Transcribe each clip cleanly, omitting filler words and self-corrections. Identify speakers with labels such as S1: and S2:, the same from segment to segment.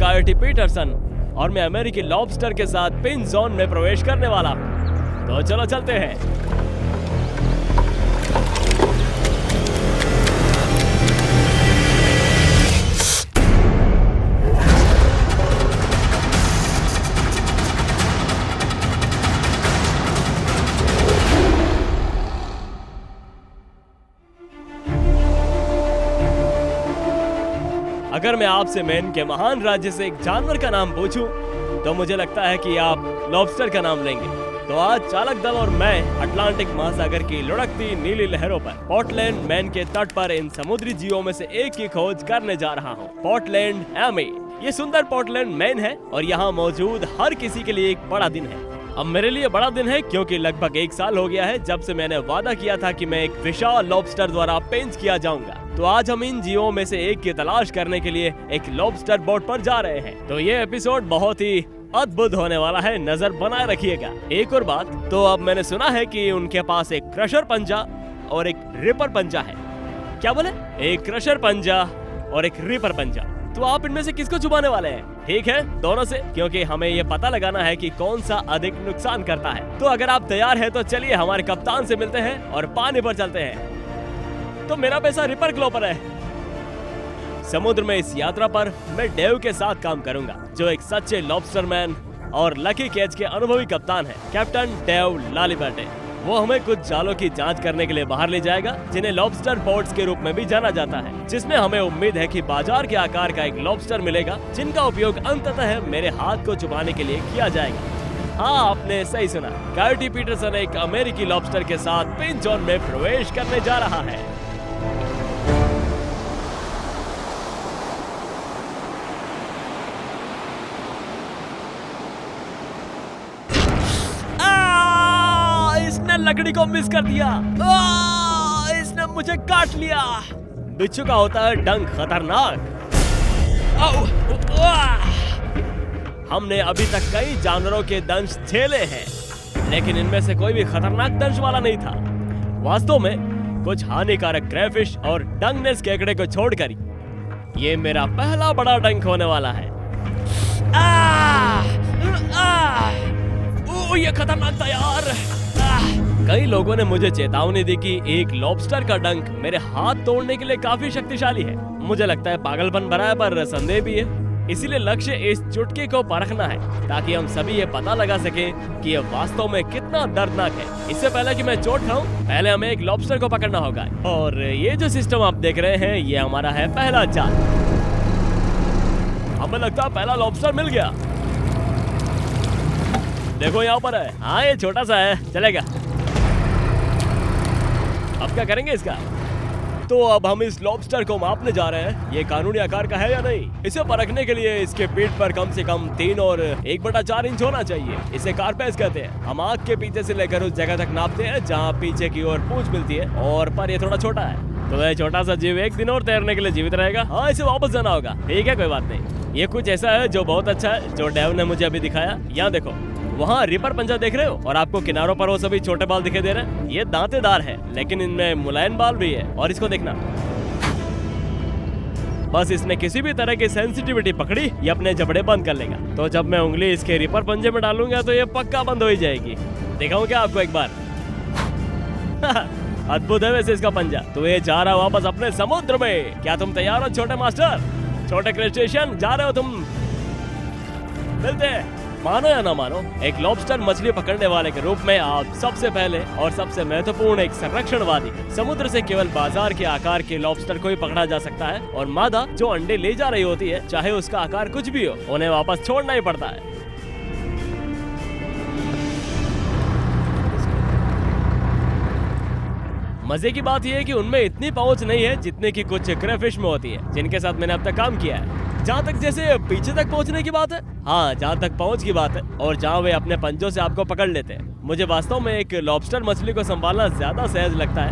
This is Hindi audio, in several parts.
S1: कायोटी पीटरसन और मैं अमेरिकी लॉबस्टर के साथ पिन जोन में प्रवेश करने वाला हूँ। तो चलो चलते हैं। अगर मैं आपसे मैन के महान राज्य से एक जानवर का नाम पूछूं, तो मुझे लगता है कि आप लॉबस्टर का नाम लेंगे। तो आज चालक दल और मैं अटलांटिक महासागर की लुढ़कती नीली लहरों पर पोर्टलैंड मैन के तट पर इन समुद्री जीवों में से एक की खोज करने जा रहा हूँ। Portland Amy. ये सुंदर पोर्टलैंड मैन है और यहाँ मौजूद हर किसी के लिए एक बड़ा दिन है। अब मेरे लिए बड़ा दिन है क्योंकि लगभग 1 साल हो गया है जब से मैंने वादा किया था कि मैं एक विशाल लॉबस्टर द्वारा पेंच किया जाऊंगा। तो आज हम इन जीवों में से एक की तलाश करने के लिए एक लॉबस्टर बोट पर जा रहे हैं। तो ये एपिसोड बहुत ही अद्भुत होने वाला है, नजर बनाए रखिएगा। एक और बात, तो अब मैंने सुना है कि उनके पास एक क्रशर पंजा और एक रिपर पंजा है। क्या बोले? एक क्रशर पंजा और एक रिपर पंजा। तो आप इनमें से किसको छुपाने वाले हैं? ठीक है, दोनों से, क्योंकि हमें ये पता लगाना है कि कौन सा अधिक नुकसान करता है। तो अगर आप तैयार हैं तो चलिए हमारे कप्तान से मिलते हैं और पानी पर चलते हैं। तो मेरा पैसा रिपर क्लो पर है। समुद्र में इस यात्रा पर मैं डेव के साथ काम करूंगा, जो एक सच्चे लॉबस्टर मैन और लकी कैच के अनुभवी कप्तान है, कैप्टन डेव लालिबर्टे। वो हमें कुछ जालों की जांच करने के लिए बाहर ले जाएगा, जिन्हें लॉबस्टर बोट्स के रूप में भी जाना जाता है, जिसमें हमें उम्मीद है कि बाजार के आकार का एक लॉबस्टर मिलेगा, जिनका उपयोग अंततः मेरे हाथ को चुभाने के लिए किया जाएगा। हाँ, आपने सही सुना, कायोटी पीटरसन एक अमेरिकी लॉबस्टर के साथ पिन जोन में प्रवेश करने जा रहा है। लकड़ी को मिस कर दिया। इसने मुझे काट लिया। बिच्छू का होता है डंक खतरनाक। हमने अभी तक कई जानवरों के दंश झेले हैं, लेकिन इनमें से कोई भी खतरनाक दंश वाला नहीं था। वास्तव में कुछ हानिकारक क्रेफिश और डंकनेस केकड़े को छोड़कर ये मेरा पहला बड़ा डंक होने वाला है। ये खतरनाक था यार। कई लोगों ने मुझे चेतावनी दी कि एक लॉबस्टर का डंक मेरे हाथ तोड़ने के लिए काफी शक्तिशाली है। मुझे लगता है पागलपन भरा है, पर संदेह भी है। इसीलिए लक्ष्य इस चुटकी को परखना है, ताकि हम सभी ये पता लगा सकें कि ये वास्तव में कितना दर्दनाक है। इससे पहले कि मैं चोट खाऊं, पहले हमें एक लॉबस्टर को पकड़ना होगा। और ये जो सिस्टम आप देख रहे हैं, ये हमारा है पहला जाल। हमें लगता है पहला लॉबस्टर मिल गया। देखो यहाँ पर है। हाँ, ये छोटा सा है, चलेगा। अब क्या करेंगे इसका? तो अब हम इस लॉबस्टर को मापने जा रहे हैं, ये कानूनी आकार का है या नहीं। इसे परखने के लिए इसके पीठ पर कम से कम 3 और 1/4 इंच होना चाहिए। इसे कारपेस कहते हैं। हम आँख के पीछे से लेकर उस जगह तक नापते हैं जहाँ पीछे की ओर पूंछ मिलती है, और पर ये थोड़ा छोटा है। तो ये छोटा सा जीव 1 दिन और तैरने के लिए जीवित रहेगा। हाँ, इसे वापस जाना होगा। ठीक है, कोई बात नहीं। ये कुछ ऐसा है जो बहुत अच्छा है, जो डेव ने मुझे अभी दिखाया। यहाँ देखो, वहाँ रिपर पंजा देख रहे हो, और आपको किनारों पर वो सभी छोटे बाल दिखाई दे रहे हैं। ये दांतेदार है, लेकिन इनमें मुलायम बाल भी है। और इसको देखना, बस इसने किसी भी तरह की सेंसिटिविटी पकड़ी, ये अपने जबड़े बंद कर लेगा। तो जब मैं उंगली इसके रिपर पंजे में डालूंगा तो ये पक्का बंद हो ही जाएगी। दिखाऊं क्या आपको एक बार? अद्भुत है वैसे इसका पंजा। तो ये जा रहा वापस अपने समुद्र में। क्या तुम तैयार हो छोटे मास्टर? छोटे क्रस्टेशियन, जा रहे हो तुम? मिलते हैं। मानो या ना मानो, एक लॉबस्टर मछली पकड़ने वाले के रूप में आप सबसे पहले और सबसे महत्वपूर्ण एक संरक्षणवादी। समुद्र से केवल बाजार के आकार के लॉबस्टर को ही पकड़ा जा सकता है, और मादा जो अंडे ले जा रही होती है, चाहे उसका आकार कुछ भी हो, उन्हें वापस छोड़ना ही पड़ता है। मजे की बात यह है कि उनमें इतनी पहुंच नहीं है जितने की कुछ क्रेफिश में होती है, जिनके साथ मैंने अब तक काम किया है। जहाँ तक जैसे पीछे तक पहुँचने की बात है, हाँ, जहाँ तक पहुँच की बात है, और जहाँ वे अपने पंजों से आपको पकड़ लेते हैं। मुझे वास्तव में एक लॉबस्टर मछली को संभालना ज्यादा सहज लगता है।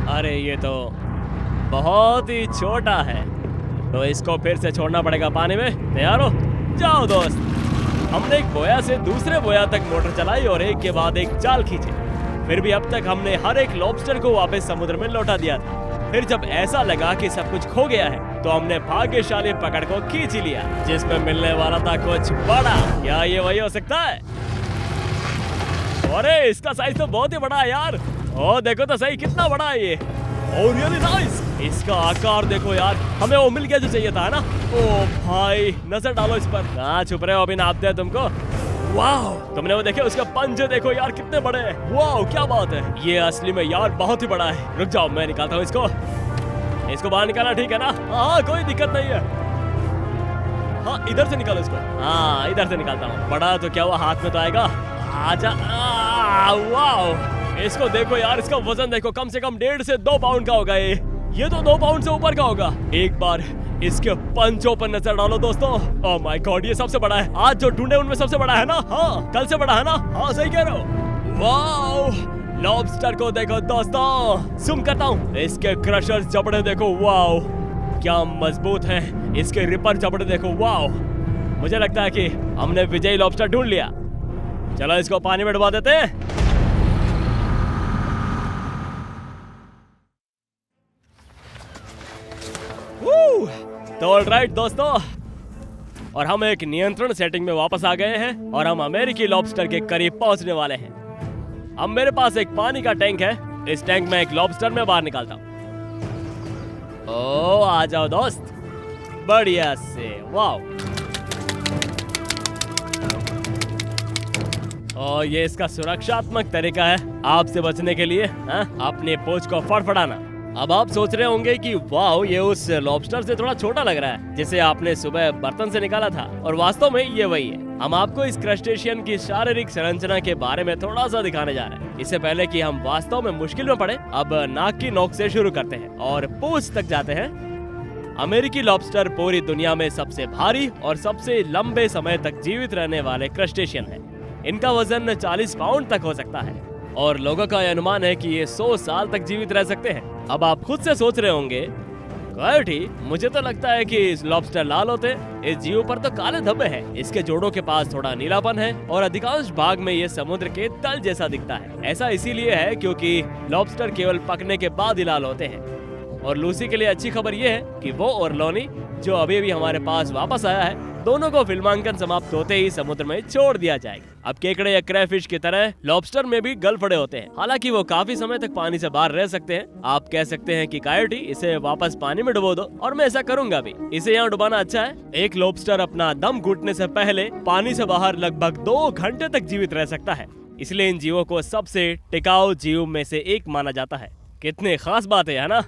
S1: अरे ये तो बहुत ही छोटा है, तो इसको फिर से छोड़ना पड़ेगा पानी में। तैयार हो? जाओ दोस्त। हमने एक बोया से दूसरे बोया तक मोटर चलाई और एक के बाद एक जाल खींचे। फिर भी अब तक हमने हर एक लॉबस्टर को वापस समुद्र में लौटा दिया था। फिर जब ऐसा लगा कि सब कुछ खो गया है तो हमने भाग्यशाली पकड़ को खींच ही लिया, जिसमें मिलने वाला था कुछ बड़ा। क्या ये वही हो सकता है? अरे इसका साइज तो बहुत ही बड़ा है यार। ओ देखो तो सही कितना बड़ा है ये। Oh really nice. इसका आकार देखो यार, हमें वो मिल गया जो चाहिए था ना। ओ भाई नजर डालो इस पर। कहाँ छुप रहे हो, अभी नापते हैं तुमको। वाओ, तुमने वो देखे उसके पंजे देखो यार कितने बड़े हैं। वाओ क्या बात है, ये असली में यार बहुत ही बड़ा है। रुक जाओ मैं निकालता हूँ इसको बाहर निकालना, ठीक है ना? हाँ कोई दिक्कत नहीं है। हाँ इधर से निकालो इसको। हाँ इधर से निकालता हूँ। बड़ा तो क्या हुआ, हाथ में तो आएगा। आजा। वाओ इसको देखो यार, इसका वजन देखो, कम से कम 1.5 से 2 पाउंड का होगा ये तो 2 पाउंड से ऊपर का होगा। एक बार इसके पंचों पर नजर डालो दोस्तों। ओह माय गॉड, ये सबसे बड़ा है। आज जो ढूंढे उनमें सबसे बड़ा है ना? हाँ कल से बड़ा है ना? हाँ सही कह रहे हो। वाओ लॉबस्टर को देखो दोस्तों, जूम करता हूँ। इसके क्रशर जबड़े देखो, वाओ क्या मजबूत है। इसके रिपर जबड़े देखो, वाओ। मुझे लगता है कि हमने विजयी लॉबस्टर ढूंढ लिया। चलो इसको पानी में डुबा देते हैं। तो ऑलराइट दोस्तों, और हम एक नियंत्रण सेटिंग में वापस आ गए हैं और हम अमेरिकी लॉबस्टर के करीब पहुंचने वाले हैं। अब मेरे पास एक पानी का टैंक है, इस टैंक में एक लॉबस्टर में बाहर निकालता हूं। ओ आ जाओ दोस्त, बढ़िया से। वाओ, और ये इसका सुरक्षात्मक तरीका है आपसे बचने के लिए, अपने पूंछ को फड़फड़ाना। अब आप सोच रहे होंगे कि वाओ ये उस लॉबस्टर से थोड़ा छोटा लग रहा है जिसे आपने सुबह बर्तन से निकाला था, और वास्तव में ये वही है। हम आपको इस क्रस्टेशियन की शारीरिक संरचना के बारे में थोड़ा सा दिखाने जा रहे हैं। इससे पहले कि हम वास्तव में मुश्किल में पड़े, अब नाक की नोक से शुरू करते हैं और पूंछ तक जाते हैं। अमेरिकी लॉबस्टर पूरी दुनिया में सबसे भारी और सबसे लंबे समय तक जीवित रहने वाले क्रस्टेशियन है। इनका वजन 40 पाउंड तक हो सकता है और लोगों का अनुमान है कि ये 100 साल तक जीवित रह सकते हैं। अब आप खुद से सोच रहे होंगे, कोयोटी, मुझे तो लगता है कि इस लॉबस्टर लाल होते, इस जीव पर तो काले धब्बे हैं। इसके जोड़ों के पास थोड़ा नीलापन है और अधिकांश भाग में ये समुद्र के तल जैसा दिखता है। ऐसा इसीलिए है क्योंकि लॉबस्टर केवल पकने के बाद ही लाल होते हैं। और लूसी के लिए अच्छी खबर ये है कि वो और लोनी, जो अभी भी हमारे पास वापस आया है, दोनों को फिल्मांकन समाप्त होते ही समुद्र में छोड़ दिया जाएगा। अब केकड़े या क्रेफिश की तरह लॉबस्टर में भी गल पड़े होते हैं। हालांकि वो काफी समय तक पानी से बाहर रह सकते हैं। आप कह सकते हैं कि कायोटी, इसे वापस पानी में डुबो दो, और मैं ऐसा करूंगा भी। इसे यहाँ डुबाना अच्छा है। एक लॉबस्टर अपना दम घुटने से पहले पानी से बाहर लगभग 2 घंटे तक जीवित रह सकता है। इसलिए इन जीवों को सबसे टिकाऊ जीव में से एक माना जाता है। कितनी खास बात है ना?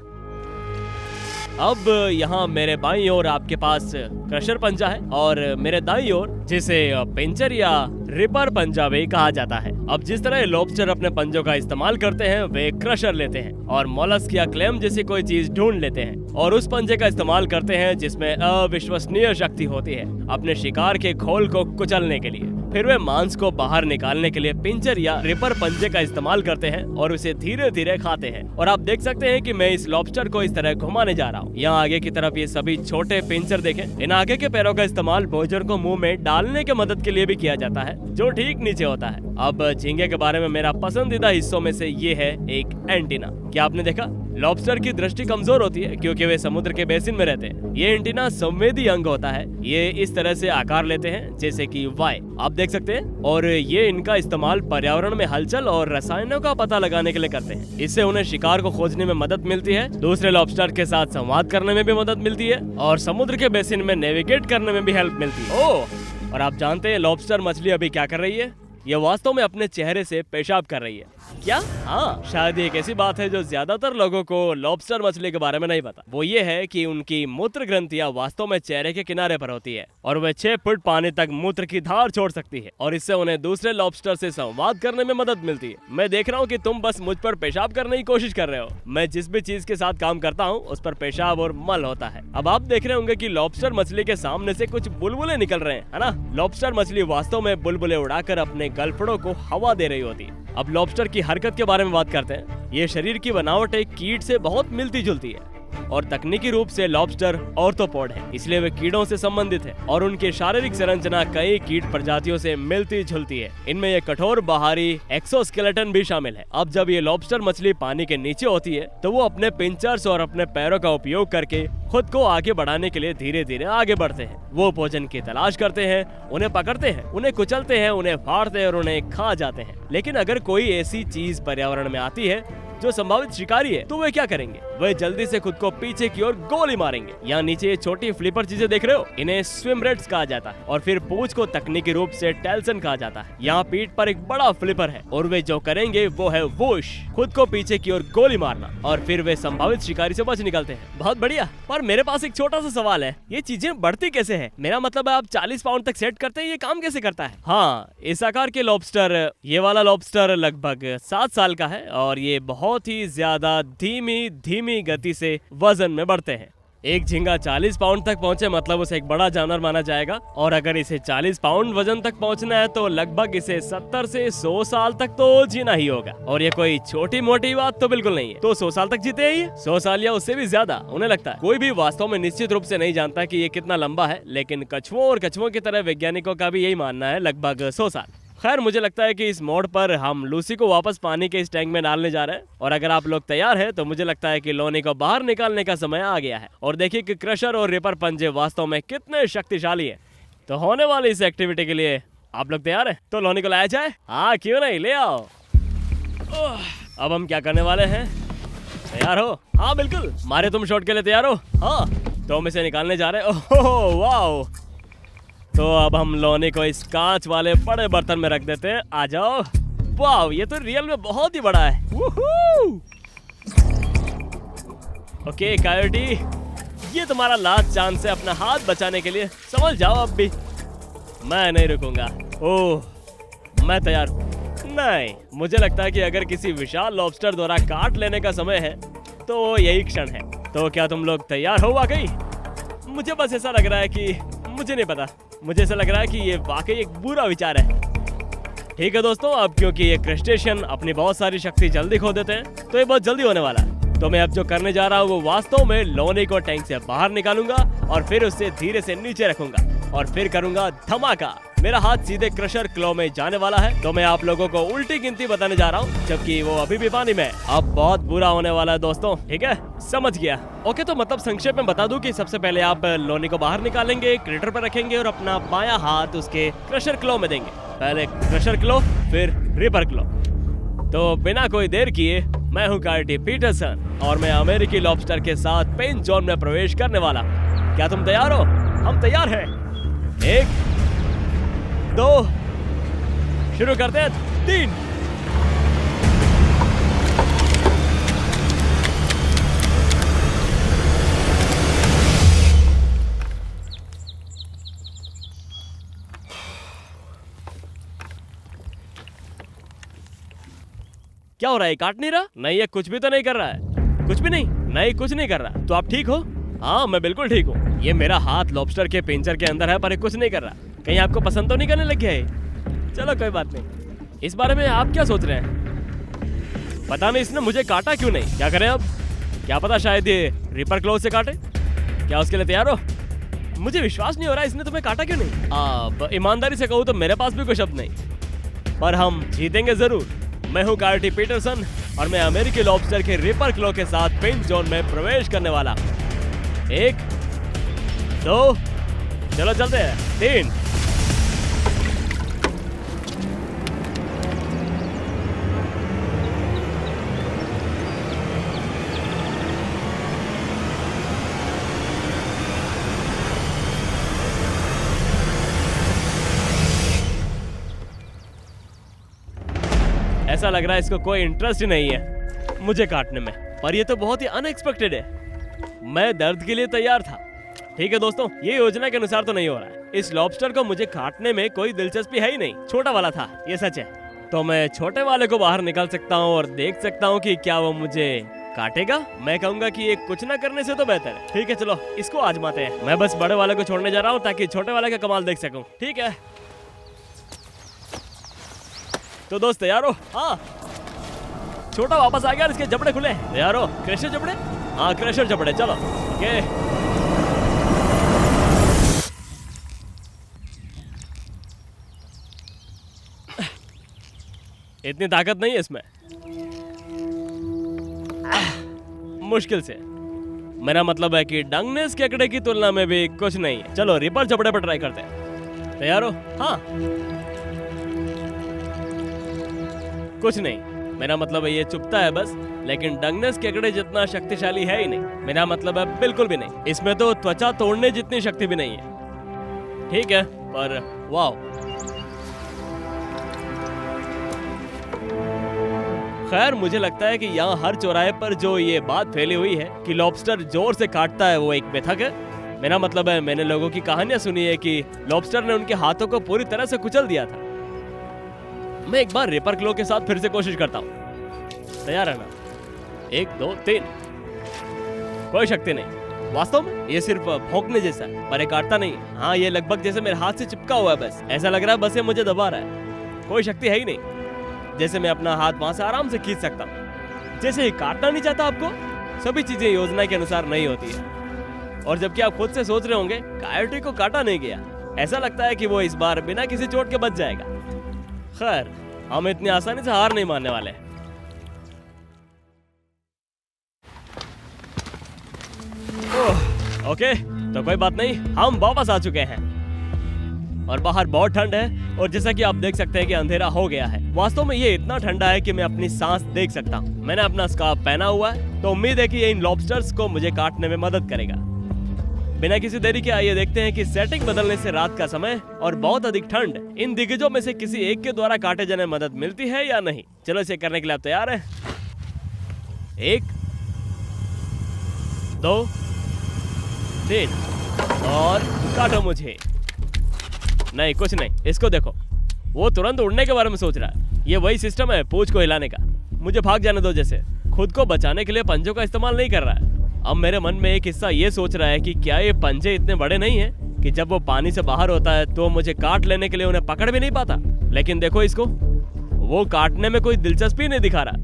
S1: अब यहाँ मेरे बाईं ओर आपके पास क्रशर पंजा है और मेरे दाईं ओर, जिसे पिंचर या रिपर पंजा भी कहा जाता है। अब जिस तरह लॉबस्टर अपने पंजों का इस्तेमाल करते हैं, वे क्रशर लेते हैं और मोलस्क या क्लेम जैसी कोई चीज ढूंढ लेते हैं और उस पंजे का इस्तेमाल करते हैं जिसमें अविश्वसनीय शक्ति होती है अपने शिकार के खोल को कुचलने के लिए। फिर वे मांस को बाहर निकालने के लिए पिंचर या रिपर पंजे का इस्तेमाल करते हैं और उसे धीरे धीरे खाते हैं। और आप देख सकते हैं कि मैं इस लॉबस्टर को इस तरह घुमाने जा रहा हूँ। यहाँ आगे की तरफ ये सभी छोटे पिंचर देखें। इन आगे के पैरों का इस्तेमाल भोजन को मुंह में डालने के मदद के लिए भी किया जाता है, जो ठीक नीचे होता है। अब झींगे के बारे में मेरा पसंदीदा हिस्सों में से ये है एक एंटीना। क्या आपने देखा? लॉबस्टर की दृष्टि कमजोर होती है क्योंकि वे समुद्र के बेसिन में रहते हैं। ये एंटीना संवेदी अंग होता है। ये इस तरह से आकार लेते हैं जैसे कि वाई, आप देख सकते हैं। और ये इनका इस्तेमाल पर्यावरण में हलचल और रसायनों का पता लगाने के लिए करते हैं। इससे उन्हें शिकार को खोजने में मदद मिलती है, दूसरे लॉबस्टर के साथ संवाद करने में भी मदद मिलती है और समुद्र के बेसिन में नेविगेट करने में भी हेल्प मिलती है। ओह, और आप जानते हैं लॉबस्टर मछली अभी क्या कर रही है? ये वास्तव में अपने चेहरे से पेशाब कर रही है। क्या? हाँ, शायद एक ऐसी बात है जो ज्यादातर लोगों को लॉबस्टर मछली के बारे में नहीं पता। वो ये है कि उनकी मूत्र ग्रंथियां वास्तव में चेहरे के किनारे पर होती है और वे 6 फुट पानी तक मूत्र की धार छोड़ सकती है और इससे उन्हें दूसरे लॉबस्टर से संवाद करने में मदद मिलती है। मैं देख रहा हूँ कि तुम बस मुझ पर पेशाब करने की कोशिश कर रहे हो। मैं जिस भी चीज के साथ काम करता हूँ उस पर पेशाब और मल होता है। अब आप देख रहे होंगे कि लॉबस्टर मछली के सामने से कुछ बुलबुले निकल रहे हैं, है ना? लॉबस्टर मछली वास्तव में बुलबुले उड़ाकर अपने गलफड़ों को हवा दे रही होती है। अब लॉबस्टर की हरकत के बारे में बात करते हैं। ये शरीर की बनावट एक कीट से बहुत मिलती जुलती है। और तकनीकी रूप से लॉबस्टर ऑर्थोपोड है, इसलिए वे कीड़ों से संबंधित है और उनकी शारीरिक संरचना कई कीट प्रजातियों से मिलती जुलती है। इनमें ये कठोर बाहरी एक्सोस्केलेटन भी शामिल है। अब जब ये लॉबस्टर मछली पानी के नीचे होती है तो वो अपने पिंचर्स और अपने पैरों का उपयोग करके खुद को आगे बढ़ाने के लिए धीरे धीरे आगे बढ़ते हैं। वो भोजन की तलाश करते हैं, उन्हें पकड़ते हैं, उन्हें कुचलते हैं, उन्हें फाड़ते हैं और उन्हें खा जाते हैं। लेकिन अगर कोई ऐसी चीज पर्यावरण में आती है जो संभावित शिकारी है तो वे क्या करेंगे? वे जल्दी से खुद को पीछे की ओर गोली मारेंगे। यहाँ नीचे ये छोटी फ्लिपर चीजें देख रहे हो, इन्हें स्विम रेट्स कहा जाता है और फिर पूंछ को तकनीकी रूप से टेल्सन कहा जाता है। यहाँ पीठ पर एक बड़ा फ्लिपर है और वे जो करेंगे वो है वूश, खुद को पीछे की ओर गोली मारना और फिर वे संभावित शिकारी से बच निकलते हैं। बहुत बढ़िया, पर मेरे पास एक छोटा सा सवाल है, ये चीजें बढ़ती कैसे है? मेरा मतलब है आप 40 पाउंड तक सेट करते हैं, ये काम कैसे करता है? हाँ, इस आकार के लॉबस्टर, ये वाला लॉबस्टर लगभग 7 साल का है और ये बहुत ही ज्यादा धीमी गति से वजन में बढ़ते हैं। एक झींगा 40 पाउंड तक पहुंचे मतलब उसे एक बड़ा जानवर माना जाएगा और अगर इसे 40 पाउंड वजन तक पहुंचना है तो लगभग इसे 70 से 100 साल तक तो जीना ही होगा और ये कोई छोटी मोटी बात तो बिल्कुल नहीं है। तो 100 साल तक जीते हैं ये, 100 साल या उससे भी ज्यादा उन्हें लगता है। कोई भी वास्तव में निश्चित रूप से नहीं जानता कि ये कितना लंबा है, लेकिन कछुओं और कछुओं की तरह वैज्ञानिकों का भी यही मानना है, लगभग 100 साल। खैर, मुझे लगता है कि इस मोड़ पर हम लूसी को वापस पानी के इस टैंक में डालने जा रहे हैं और अगर आप लोग तैयार हैं तो मुझे लगता है कि लोनी को बाहर निकालने का समय आ गया है। और देखिए कि क्रशर और रिपर पंजे वास्तव में कितने शक्तिशाली हैं। तो होने वाली इस एक्टिविटी के लिए आप लोग तैयार हैं? तो लोनी को लाया जाए? हाँ, क्यों नहीं, ले आओ। अब हम क्या करने वाले हैं? तैयार हो? हाँ बिल्कुल। मारे तुम शॉट के लिए तैयार हो? हाँ, तो हम इसे निकालने जा रहे हैं। ओह वाओ, तो अब हम लोनी को इस कांच वाले बड़े बर्तन में रख देते हैं। आ जाओ। वाव, ये तो रियल में बहुत ही बड़ा है। ओके कायोटी, ये तुम्हारा लास्ट चांस है अपना हाथ बचाने के लिए, समझ जाओ। अब भी मैं नहीं रुकूंगा। ओह, मैं तैयार हूँ। नहीं, मुझे लगता है कि अगर किसी विशाल लॉबस्टर द्वारा काट लेने का समय है तो यही क्षण है। तो क्या तुम लोग तैयार हो वाकई? मुझे बस ऐसा लग रहा है कि, मुझे नहीं पता, मुझे ऐसा लग रहा है कि ये वाकई एक बुरा विचार है। ठीक है दोस्तों, अब क्योंकि ये क्रस्टेशियन अपनी बहुत सारी शक्ति जल्दी खो देते हैं तो ये बहुत जल्दी होने वाला है। तो मैं अब जो करने जा रहा हूँ वो वास्तव में लोनी को टैंक से बाहर निकालूंगा और फिर उसे धीरे से नीचे रखूंगा और फिर करूंगा धमाका। मेरा हाथ सीधे क्रशर क्लो में जाने वाला है। तो मैं आप लोगों को उल्टी गिनती बताने जा रहा हूँ जबकि वो अभी भी पानी में। अब बहुत बुरा होने वाला है दोस्तों, ठीक है? समझ गया। ओके, तो मतलब संक्षेप में बता दूं कि सबसे पहले आप लोनी को बाहर निकालेंगे, क्रेटर पर रखेंगे और अपना बायां हाथ उसके क्रशर क्लो में देंगे। पहले क्रशर क्लो, फिर रिपर क्लो। तो बिना कोई देर किए, मैं हूँ कायोटी पीटरसन और मैं अमेरिकी लॉबस्टर के साथ पेन जोन में प्रवेश करने वाला। क्या तुम तैयार हो? हम तैयार हैं। 1 2 शुरू करते हैं। 3 क्या हो रहा है? काट नहीं रहा? नहीं, ये कुछ भी तो नहीं कर रहा है। कुछ भी नहीं? नहीं, कुछ नहीं कर रहा। तो आप ठीक हो? हाँ, मैं बिल्कुल ठीक हूँ। ये मेरा हाथ लॉबस्टर के पिंजर के अंदर है पर ये कुछ नहीं कर रहा। कहीं आपको पसंद तो नहीं करने लग गया है? चलो कोई बात नहीं। इस बारे में आप क्या सोच रहे हैं? पता नहीं इसने मुझे काटा क्यों नहीं। क्या करें अब? क्या पता शायद ये रिपर क्लो से काटे। क्या उसके लिए तैयार हो? मुझे विश्वास नहीं हो रहा इसने तुम्हें काटा क्यों नहीं। अब ईमानदारी से कहूँ तो मेरे पास भी कोई शब्द नहीं, पर हम जीतेंगे जरूर। मैं हूँ कायोटी पीटरसन और मैं अमेरिकी लॉबस्टर के रिपर क्लो के साथ पिंच जोन में प्रवेश करने वाला। 1 2 चलो चलते हैं। 3 ऐसा लग रहा है इसको कोई इंटरेस्ट ही नहीं है मुझे काटने में, पर ये तो बहुत ही अनएक्सपेक्टेड है। मैं दर्द के लिए तैयार था। ठीक है दोस्तों, ये योजना के अनुसार तो नहीं हो रहा है। इस लॉबस्टर को मुझे काटने में कोई दिलचस्पी है ही नहीं। छोटा वाला था, ये सच है। तो मैं छोटे वाले को बाहर निकाल सकता हूँ और देख सकता हूँ कि क्या वो मुझे काटेगा। मैं कहूंगा कि ये कुछ ना करने से तो बेहतर है। ठीक है, चलो इसको आजमाते हैं। मैं बस बड़े वाले को छोड़ने जा रहा हूँ ताकि छोटे वाले का कमाल देख सकूं। ठीक है, तो दोस्त तैयार हो? हाँ, छोटा वापस आ गया और इसके जबड़े खुले। तैयार हो? कैसे जबड़े? हाँ क्रशर चपड़े, चलो। ओके इतनी ताकत नहीं है इसमें, मुश्किल से। मेरा मतलब है कि डंगनेस केकड़े की तुलना में भी कुछ नहीं है। चलो रिपर चपड़े पर ट्राई करते हैं। तैयार हो? हाँ। कुछ नहीं, मेरा मतलब है ये चुभता है बस, लेकिन डंगनेस केकड़े जितना शक्तिशाली है ही नहीं। मेरा मतलब है बिल्कुल भी नहीं। इसमें तो त्वचा तोड़ने जितनी शक्ति भी नहीं है। ठीक है, पर वाह। खैर मुझे लगता है कि यहाँ हर चौराहे पर जो ये बात फैली हुई है कि लॉबस्टर जोर से काटता है वो एक मिथक है। मेरा मतलब है मैंने लोगों की कहानियां सुनी है कि लॉबस्टर ने उनके हाथों को पूरी तरह से कुचल दिया था। मैं एक बार रिपर क्लो के साथ फिर से कोशिश करता हूँ। तैयार है ना? 1 2 3। कोई शक्ति नहीं। वास्तव में ये सिर्फ भौंकने जैसा है, पर ये काटता नहीं। हाँ ये लगभग जैसे मेरे हाथ से चिपका हुआ है, बस ऐसा लग रहा है बस ये मुझे दबा रहा है। कोई शक्ति है ही नहीं। जैसे मैं अपना हाथ वहां से आराम से खींच सकता हूँ। जैसे ही काटना नहीं चाहता आपको। सभी चीजें योजना के अनुसार नहीं होती है। और जबकि आप खुद से सोच रहे होंगे कायोटी को काटा नहीं गया, ऐसा लगता है कि वो इस बार बिना किसी चोट के बच जाएगा। खैर हम इतनी आसानी से हार नहीं मानने वाले। ओके तो कोई बात नहीं, हम वापस आ चुके हैं और बाहर बहुत ठंड है और जैसा कि आप देख सकते हैं कि अंधेरा हो गया है। वास्तव में ये इतना ठंडा है कि मैं अपनी सांस देख सकता हूँ। मैंने अपना स्कार्फ पहना हुआ है, तो उम्मीद है कि ये इन लॉबस्टर्स को मुझे काटने में मदद करेगा। बिना किसी देरी के आइए देखते हैं कि सेटिंग बदलने से रात का समय और बहुत अधिक ठंड इन दिग्गजों में से किसी एक के द्वारा काटे जाने में मदद मिलती है या नहीं। चलो इसे करने के लिए आप तैयार हैं? 1 2 3 और काटो मुझे। नहीं कुछ नहीं, इसको देखो, वो तुरंत उड़ने के बारे में सोच रहा है। ये वही सिस्टम है पूंछ को हिलाने का। मुझे भाग जाने दो जैसे। खुद को बचाने के लिए पंजों का इस्तेमाल नहीं कर रहा है। अब मेरे मन में एक हिस्सा ये सोच रहा है कि क्या ये पंजे इतने बड़े नहीं हैं कि जब वो पानी से बाहर होता है तो मुझे काट लेने के लिए उन्हें पकड़ भी नहीं पाता। लेकिन देखो इसको, वो काटने में कोई दिलचस्पी नहीं दिखा रहा।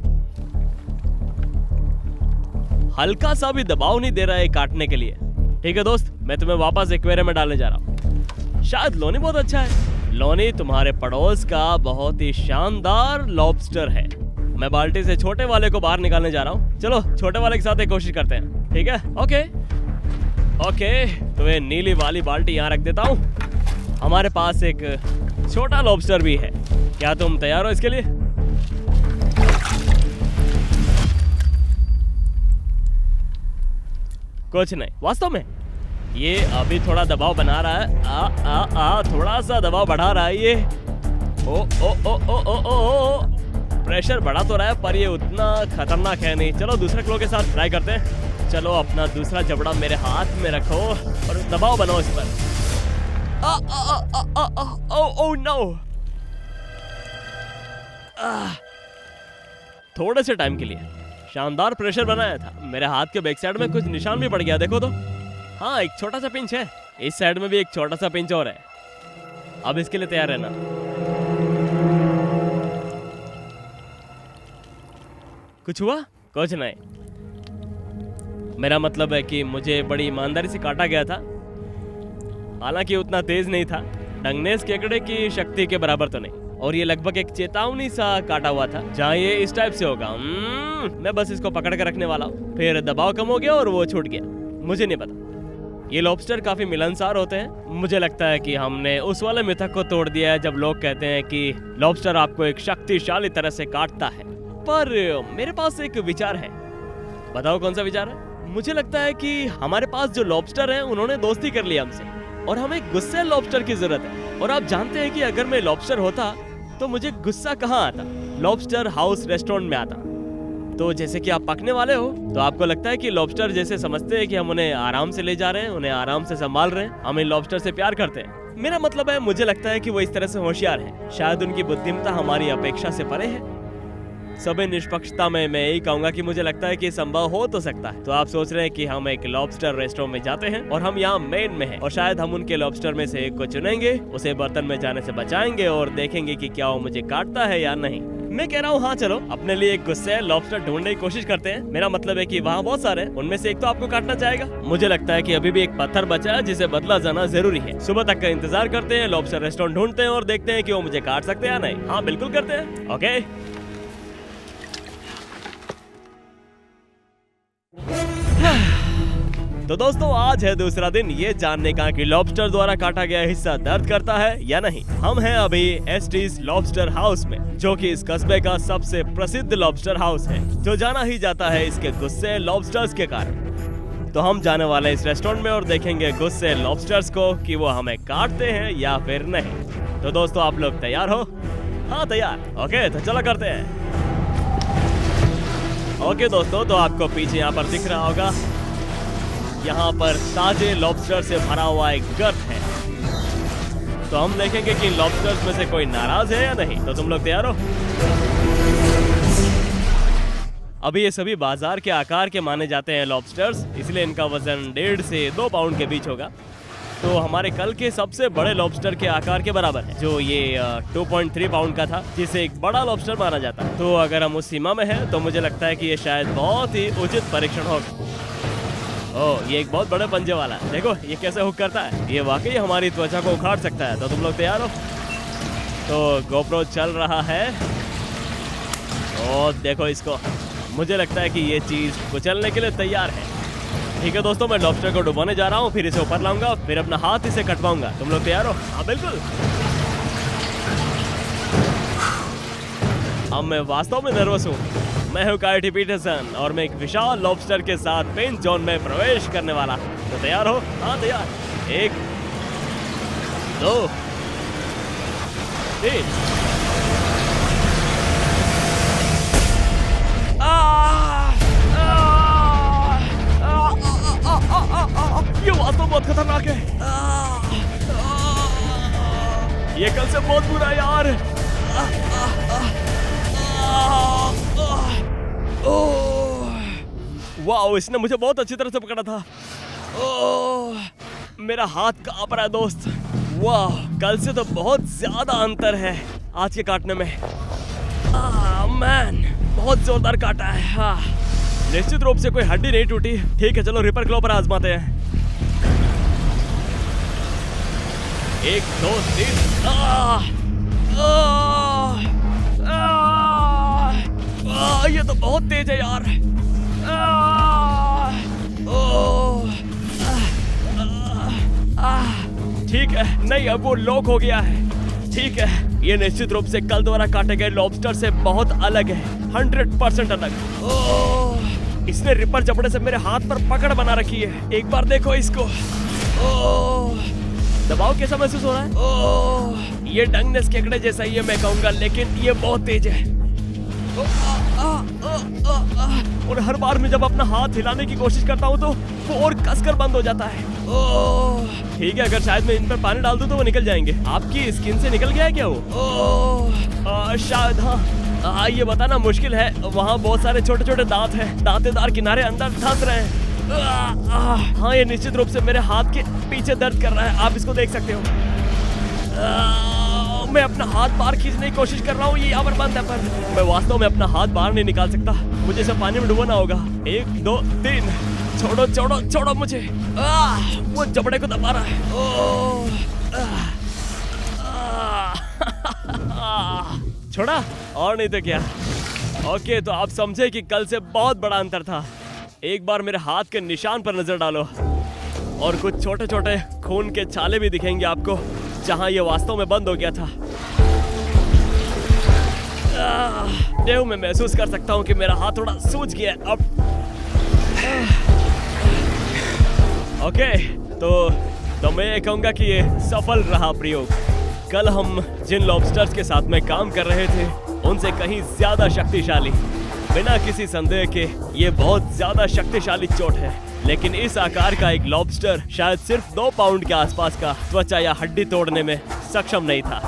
S1: हल्का सा भी दबाव नहीं दे रहा है काटने के लिए। ठीक है दोस्त, मैं तुम्हें वापस एक्वेरियम में डालने जा रहा हूँ। शायद लोनी बहुत अच्छा है। लोनी तुम्हारे पड़ोस का बहुत ही शानदार लॉबस्टर है। मैं बाल्टी से छोटे वाले को बाहर निकालने जा रहा हूँ। चलो छोटे वाले के साथ एक कोशिश करते हैं। ठीक है? ओके तो ये नीली वाली बाल्टी यहाँ रख देता हूँ। हमारे पास एक छोटा लॉबस्टर भी है। क्या तुम तैयार हो इसके लिए? कुछ नहीं, वास्तव में ये अभी थोड़ा दबाव बना रहा है। थोड़ा सा दबाव बढ़ा रहा है ये। ओ प्रेशर बढ़ा तो रहा है, पर ये उतना खतरनाक है नहीं। चलो दूसरे क्लो के साथ ट्राई करते हैं। चलो अपना दूसरा जबड़ा मेरे हाथ में रखो और दबाव बनाओ इस पर। Oh no. थोड़े से टाइम के लिए शानदार प्रेशर बनाया था। मेरे हाथ के बैक साइड में कुछ निशान भी पड़ गया, देखो तो। हाँ एक छोटा सा पिंच है। इस साइड में भी एक छोटा सा पिंच और है। अब इसके लिए तैयार रहना। कुछ हुआ? कुछ नहीं। मेरा मतलब है कि मुझे बड़ी ईमानदारी से काटा गया था। हालांकि उतना तेज नहीं था, डंगनेस केकड़े की शक्ति के बराबर तो नहीं। और ये लगभग एक चेतावनी सा काटा हुआ था, जहाँ ये इस टाइप से होगा। मैं बस इसको पकड़ कर रखने वाला हूँ। फिर दबाव कम हो गया और वो छूट गया। मुझे नहीं पता। ये लॉबस्टर काफी मिलनसार होते हैं। मुझे लगता है कि हमने उस वाले मिथक को तोड़ दिया है जब लोग कहते हैं कि लॉबस्टर आपको एक शक्तिशाली तरह से काटता है। पर मेरे पास एक विचार है। बताओ कौन सा विचार है? मुझे लगता है कि हमारे पास जो लॉबस्टर हैं उन्होंने दोस्ती कर ली हमसे और हमें गुस्से लॉबस्टर की जरूरत है। और आप जानते हैं कि अगर मैं लॉबस्टर होता तो मुझे गुस्सा कहाँ आता? लॉबस्टर हाउस रेस्टोरेंट में आता। तो जैसे कि आप पकने वाले हो तो आपको लगता है कि लॉबस्टर जैसे समझते हैं कि हम उन्हें आराम से ले जा रहे हैं, उन्हें आराम से संभाल रहे हैं। हम इन लॉबस्टर से प्यार करते हैं। मेरा मतलब है मुझे लगता है कि वो इस तरह से होशियार है। शायद उनकी बुद्धिमत्ता हमारी अपेक्षा से परे है। सभी निष्पक्षता में मैं यही कहूंगा कि मुझे लगता है कि संभव हो तो सकता है। तो आप सोच रहे हैं कि हम एक लॉबस्टर रेस्टोरेंट में जाते हैं और हम यहाँ मेन में हैं और शायद हम उनके लॉबस्टर में से एक को चुनेंगे, उसे बर्तन में जाने से बचाएंगे और देखेंगे कि क्या वो मुझे काटता है या नहीं। मैं कह रहा हूँ हाँ चलो अपने लिए एक गुस्से लॉबस्टर ढूंढने की कोशिश करते हैं। मेरा मतलब है कि वहाँ बहुत सारे हैं, उनमें से एक तो आपको काटना चाहेगा। मुझे लगता है कि अभी भी एक पत्थर बचा है जिसे बदला जाना जरूरी है। सुबह तक का इंतजार करते हैं, लॉबस्टर रेस्टोरेंट ढूंढते हैं और देखते हैं कि वो मुझे काट सकते हैं या नहीं। हाँ बिल्कुल करते हैं। ओके तो दोस्तों आज है दूसरा दिन ये जानने का कि लॉबस्टर द्वारा काटा गया हिस्सा दर्द करता है या नहीं। हम हैं अभी एस्टीज लॉबस्टर हाउस में, जो कि इस कस्बे का सबसे प्रसिद्ध लॉबस्टर हाउस है, जो जाना ही जाता है इसके गुस्से लॉबस्टर्स के कारण। तो हम जाने वाले इस रेस्टोरेंट में और देखेंगे गुस्से लॉबस्टर्स को कि वो हमें काटते हैं या फिर नहीं। तो दोस्तों आप लोग तैयार हो? हाँ तैयार। ओके तो चलो करते हैं। ओके दोस्तों तो आपको पीछे यहाँ पर दिख रहा होगा, यहाँ पर ताजे लॉबस्टर से भरा हुआ एक गर्त है। तो हम देखेंगे कि लॉबस्टर्स में से कोई नाराज है या नहीं। तो तुम लोग तैयार हो? अभी ये सभी बाजार के आकार के माने जाते हैं लॉबस्टर्स, इसलिए इनका वजन 1.5 से 2 पाउंड के बीच होगा। तो हमारे कल के सबसे बड़े लॉबस्टर के आकार के बराबर है, जो ये 2.3 पाउंड का था, जिसे एक बड़ा लॉबस्टर माना जाता है। तो अगर हम उस सीमा में हैं, तो मुझे लगता है कि ये शायद बहुत ही उचित परीक्षण होगा। ओह ये एक बहुत बड़े पंजे वाला है, देखो ये कैसे हुक करता है। ये वाकई हमारी त्वचा को उखाड़ सकता है। तो तुम लोग तैयार हो? तो गोप्रो चल रहा है और देखो इसको, मुझे लगता है कि ये चीज कुचलने के लिए तैयार है। ठीक है दोस्तों मैं लॉबस्टर को डुबोने जा रहा हूँ, फिर इसे ऊपर लाऊंगा, फिर अपना हाथ इसे कटवाऊंगा। तुम लोग तैयार हो? हाँ बिल्कुल। अब मैं वास्तव में नर्वस हूँ। मैं हूँ काइटी पीटरसन और मैं एक विशाल लॉबस्टर के साथ पेन जोन में प्रवेश करने वाला। तो तैयार हो? हाँ तैयार। 1 2 3 ये वास्तव बहुत खतरनाक है। ये कल से बहुत बुरा है यार। वाह इसने मुझे बहुत अच्छी तरह से पकड़ा था। मेरा हाथ कांप रहा है दोस्त। वाह कल से तो बहुत ज्यादा अंतर है आज के काटने में। मैन बहुत जोरदार काटा है। हाँ निश्चित रूप से कोई हड्डी नहीं टूटी। ठीक है चलो रिपर क्लॉ पर आजमाते हैं। 1 2 3 ये तो बहुत तेज है यार। ठीक है नहीं अब वो लॉक हो गया है। ठीक है ये निश्चित रूप से कल द्वारा काटे गए लॉबस्टर से बहुत अलग है, 100% अलग। इसने रिपर जबड़े से मेरे हाथ पर पकड़ बना रखी है। एक बार देखो इसको। दबाव कैसा महसूस हो रहा है? ये डंगनेस केकड़े जैसा ही है मैं कहूंगा, लेकिन ये बहुत तेज है। और हर बार मैं जब अपना हाथ हिलाने की कोशिश करता हूँ तो वो और कसकर बंद हो जाता है। ठीक है अगर शायद मैं इन पर पानी डाल दूँ तो वो निकल जाएंगे। आपकी स्किन से निकल गया है क्या वो? शायद हाँ। ये बताना मुश्किल है, वहाँ बहुत सारे छोटे छोटे दांत हैं, दांतेदार किनारे अंदर धंस रहे हैं। हाँ ये निश्चित रूप से मेरे हाथ के पीछे दर्द कर रहा है, आप इसको देख सकते हो। मैं अपना हाथ बाहर खींचने की कोशिश कर रहा हूँ, ये यहाँ पर बंद है, पर मैं वास्तव में अपना हाथ बाहर नहीं निकाल सकता। मुझे इसे पानी में डुबोना होगा। 1 2 3 छोड़ो छोड़ो छोड़ो मुझे। वो जबड़े को दबा रहा है। छोड़ा और नहीं तो क्या। ओके तो आप समझे कि कल से बहुत बड़ा अंतर था। एक बार मेरे हाथ के निशान पर नजर डालो और कुछ छोटे छोटे खून के छाले भी दिखेंगे आपको, जहां ये वास्तव में बंद हो गया था। देव मैं महसूस कर सकता हूं कि मेरा हाथ थोड़ा सूज गया है अब। ओके तो मैं ये कहूंगा कि ये सफल रहा प्रयोग। कल हम जिन लॉबस्टर्स के साथ में काम कर रहे थे उनसे कहीं ज्यादा शक्तिशाली, बिना किसी संदेह के ये बहुत ज्यादा शक्तिशाली चोट है। लेकिन इस आकार का एक लॉबस्टर शायद सिर्फ 2 पाउंड के आसपास का त्वचा या हड्डी तोड़ने में सक्षम नहीं था।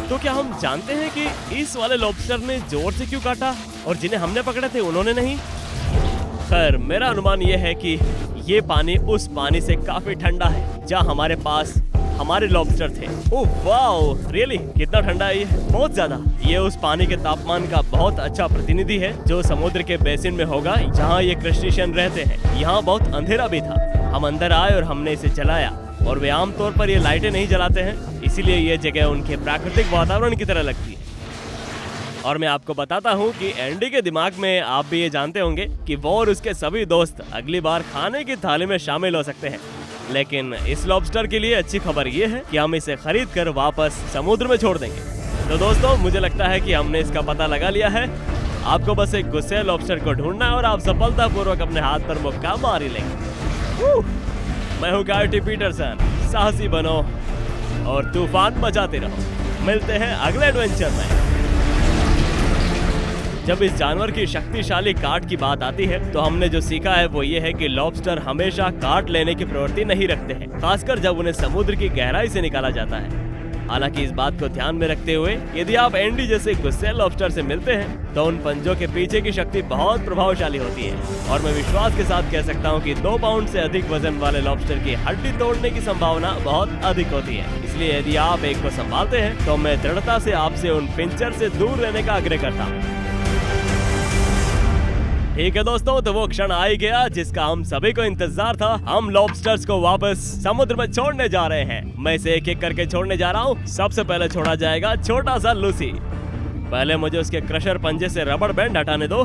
S1: तो क्या हम जानते हैं कि इस वाले लॉबस्टर ने जोर से क्यों काटा और जिन्हें हमने पकड़े थे उन्होंने नहीं? खैर मेरा अनुमान यह है कि ये पानी उस पानी से काफी ठंडा है जहां हमारे पास हमारे लॉबस्टर थे। ओह वाओ, रियली कितना ठंडा है ये, बहुत ज्यादा। ये उस पानी के तापमान का बहुत अच्छा प्रतिनिधि है जो समुद्र के बेसिन में होगा जहाँ ये क्रस्टेशियन रहते हैं। यहाँ बहुत अंधेरा भी था। हम अंदर आए और हमने इसे जलाया, और वे आमतौर पर ये लाइटें नहीं जलाते हैं, इसीलिए ये जगह उनके प्राकृतिक वातावरण की तरह लगती है। और मैं आपको बताता हूँ कि एंडी के दिमाग में आप भी ये जानते होंगे कि वो और उसके सभी दोस्त अगली बार खाने की थाली में शामिल हो सकते हैं। लेकिन इस लॉबस्टर के लिए अच्छी खबर ये है कि हम इसे खरीद कर वापस समुद्र में छोड़ देंगे। तो दोस्तों, मुझे लगता है कि हमने इसका पता लगा लिया है। आपको बस एक गुस्से लॉबस्टर को ढूंढना है और आप सफलतापूर्वक अपने हाथ पर मुक्का मार ही लेंगे। मैं हूँ कार्टी पीटरसन, साहसी बनो और तूफान मचाते रहो। मिलते हैं अगले एडवेंचर में। जब इस जानवर की शक्तिशाली काट की बात आती है तो हमने जो सीखा है वो ये है कि लॉबस्टर हमेशा काट लेने की प्रवृत्ति नहीं रखते हैं, खासकर जब उन्हें समुद्र की गहराई से निकाला जाता है। हालांकि इस बात को ध्यान में रखते हुए यदि आप एंडी जैसे गुस्से लॉबस्टर से मिलते हैं तो उन पंजों के पीछे की शक्ति बहुत प्रभावशाली होती है, और मैं विश्वास के साथ कह सकता हूँ कि 2 पाउंड से अधिक वजन वाले लॉबस्टर की हड्डी तोड़ने की संभावना बहुत अधिक होती है। इसलिए यदि आप एक को संभालते हैं तो मैं दृढ़ता से आपसे उन पिंचर से दूर रहने का आग्रह करता हूँ। ठीक है दोस्तों, तो वो क्षण आ ही गया जिसका हम सभी को इंतजार था। हम लॉबस्टर्स को वापस समुद्र में छोड़ने जा रहे हैं। मैं इसे एक एक करके छोड़ने जा रहा हूँ। सबसे पहले छोड़ा जाएगा छोटा सा लूसी। पहले मुझे उसके क्रशर पंजे से रबड़ बैंड हटाने दो।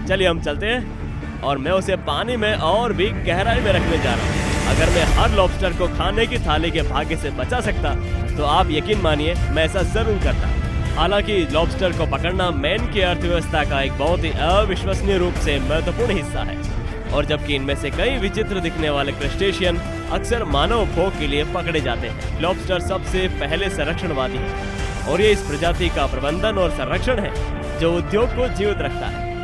S1: चलिए हम चलते हैं, और मैं उसे पानी में और भी गहराई में रखने जा रहा हूँ। अगर मैं हर लॉबस्टर को खाने की थाली के भाग्य से बचा सकता तो आप यकीन मानिए मैं ऐसा जरूर करता। हालांकि लॉबस्टर को पकड़ना मैन की अर्थव्यवस्था का एक बहुत ही अविश्वसनीय रूप से महत्वपूर्ण हिस्सा है, और जबकि इनमें से कई विचित्र दिखने वाले क्रस्टेशियन अक्सर मानव भोग के लिए पकड़े जाते हैं, लॉबस्टर सबसे पहले संरक्षणवादी है, और ये इस प्रजाति का प्रबंधन और संरक्षण है जो उद्योग को जीवित रखता है।